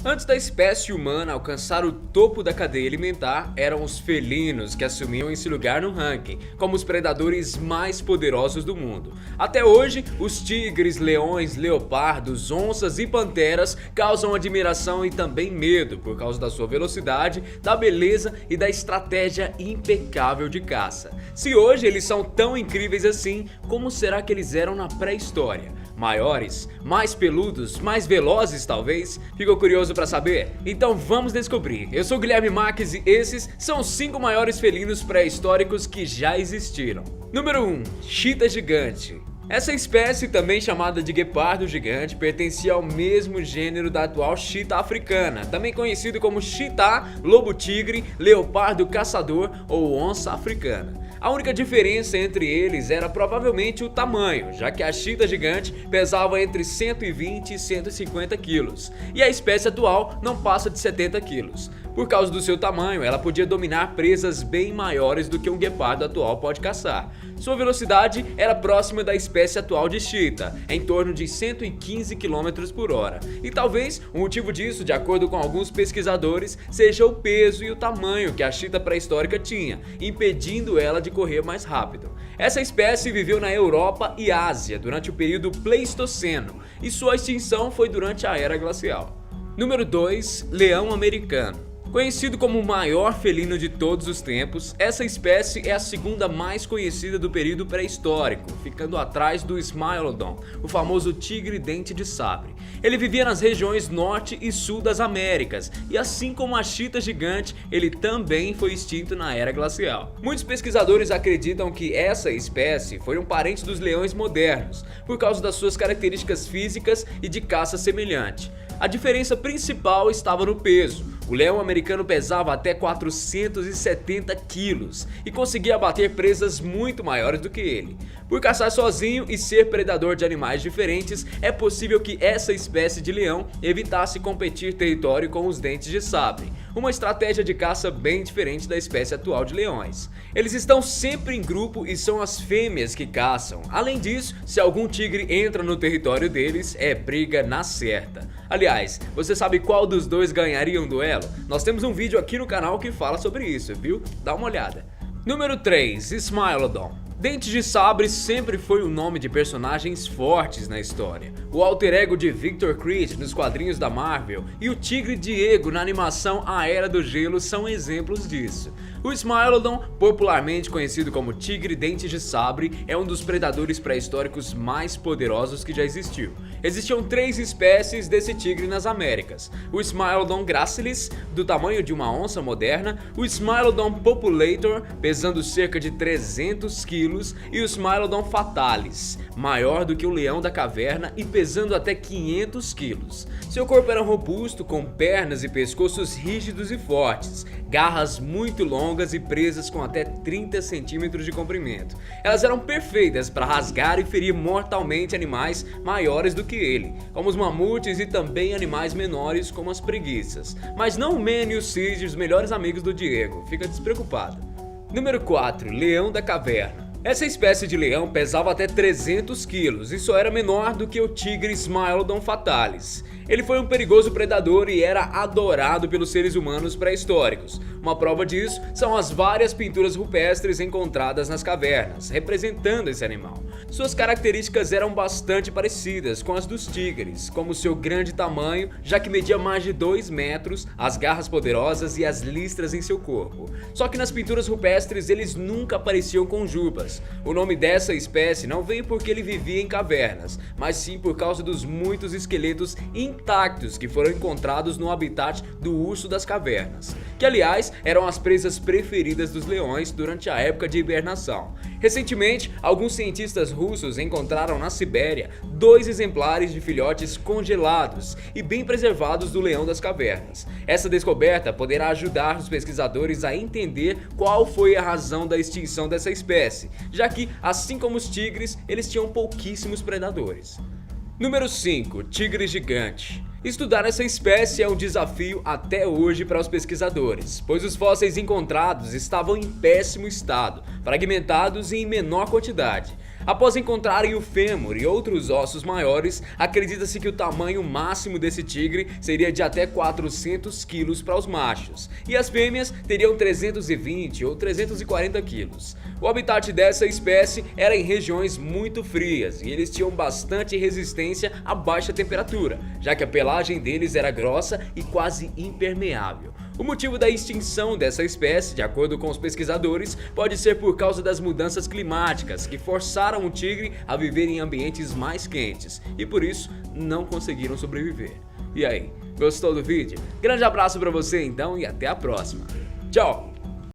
Antes da espécie humana alcançar o topo da cadeia alimentar, eram os felinos que assumiam esse lugar no ranking, como os predadores mais poderosos do mundo. Até hoje, os tigres, leões, leopardos, onças e panteras causam admiração e também medo por causa da sua velocidade, da beleza e da estratégia impecável de caça. Se hoje eles são tão incríveis assim, como será que eles eram na pré-história? Maiores, mais peludos, mais velozes talvez? Ficou curioso pra saber? Então vamos descobrir. Eu sou Guilherme Marques e esses são os 5 maiores felinos pré-históricos que já existiram. Número 1. Chita gigante. Essa espécie, também chamada de guepardo gigante, pertencia ao mesmo gênero da atual chita africana, também conhecido como chita, lobo-tigre, leopardo caçador ou onça africana. A única diferença entre eles era provavelmente o tamanho, já que a chita gigante pesava entre 120 e 150 quilos, e a espécie atual não passa de 70 quilos. Por causa do seu tamanho, ela podia dominar presas bem maiores do que um guepardo atual pode caçar. Sua velocidade era próxima da espécie atual de chita, em torno de 115 km por hora. E talvez o motivo disso, de acordo com alguns pesquisadores, seja o peso e o tamanho que a chita pré-histórica tinha, impedindo ela de correr mais rápido. Essa espécie viveu na Europa e Ásia durante o período Pleistoceno, e sua extinção foi durante a Era Glacial. Número 2. Leão americano. Conhecido como o maior felino de todos os tempos, essa espécie é a segunda mais conhecida do período pré-histórico, ficando atrás do Smilodon, o famoso tigre dente de sabre. Ele vivia nas regiões norte e sul das Américas, e assim como a chita gigante, ele também foi extinto na Era Glacial. Muitos pesquisadores acreditam que essa espécie foi um parente dos leões modernos, por causa das suas características físicas e de caça semelhante. A diferença principal estava no peso. O leão americano pesava até 470 quilos e conseguia abater presas muito maiores do que ele. Por caçar sozinho e ser predador de animais diferentes, é possível que essa espécie de leão evitasse competir território com os dentes de sabre, uma estratégia de caça bem diferente da espécie atual de leões. Eles estão sempre em grupo e são as fêmeas que caçam. Além disso, se algum tigre entra no território deles, é briga na certa. Aliás, você sabe qual dos dois ganharia um duelo? Nós temos um vídeo aqui no canal que fala sobre isso, viu? Dá uma olhada. Número 3. Smilodon. Dente de Sabre sempre foi o nome de personagens fortes na história. O alter ego de Victor Creed nos quadrinhos da Marvel e o Tigre Diego na animação A Era do Gelo são exemplos disso. O Smilodon, popularmente conhecido como Tigre Dente de Sabre, é um dos predadores pré-históricos mais poderosos que já existiu. Existiam 3 espécies desse tigre nas Américas: o Smilodon gracilis, do tamanho de uma onça moderna, o Smilodon populator, pesando cerca de 300 kg, e o Smilodon fatalis, maior do que o leão da caverna e pesando até 500 kg. Seu corpo era robusto, com pernas e pescoços rígidos e fortes, garras muito longas e presas com até 30 centímetros de comprimento. Elas eram perfeitas para rasgar e ferir mortalmente animais maiores do que ele, como os mamutes e também animais menores como as preguiças. Mas não o Man e o Sid, os melhores amigos do Diego, fica despreocupado. Número 4. Leão da caverna. Essa espécie de leão pesava até 300 quilos e só era menor do que o tigre Smilodon fatalis. Ele foi um perigoso predador e era adorado pelos seres humanos pré-históricos. Uma prova disso são as várias pinturas rupestres encontradas nas cavernas, representando esse animal. Suas características eram bastante parecidas com as dos tigres, como seu grande tamanho, já que media mais de 2 metros, as garras poderosas e as listras em seu corpo. Só que nas pinturas rupestres eles nunca apareciam com jubas. O nome dessa espécie não veio porque ele vivia em cavernas, mas sim por causa dos muitos esqueletos intactos que foram encontrados no habitat do urso das cavernas, que aliás eram as presas preferidas dos leões durante a época de hibernação. Recentemente, alguns cientistas russos encontraram na Sibéria 2 exemplares de filhotes congelados e bem preservados do leão das cavernas. Essa descoberta poderá ajudar os pesquisadores a entender qual foi a razão da extinção dessa espécie, já que, assim como os tigres, eles tinham pouquíssimos predadores. Número 5. Tigre gigante. Estudar essa espécie é um desafio até hoje para os pesquisadores, pois os fósseis encontrados estavam em péssimo estado, fragmentados e em menor quantidade. Após encontrarem o fêmur e outros ossos maiores, acredita-se que o tamanho máximo desse tigre seria de até 400 quilos para os machos, e as fêmeas teriam 320 ou 340 quilos. O habitat dessa espécie era em regiões muito frias e eles tinham bastante resistência a baixa temperatura, já que a pelagem deles era grossa e quase impermeável. O motivo da extinção dessa espécie, de acordo com os pesquisadores, pode ser por causa das mudanças climáticas que forçaram o tigre a viver em ambientes mais quentes e por isso não conseguiram sobreviver. E aí, gostou do vídeo? Grande abraço pra você então e até a próxima. Tchau!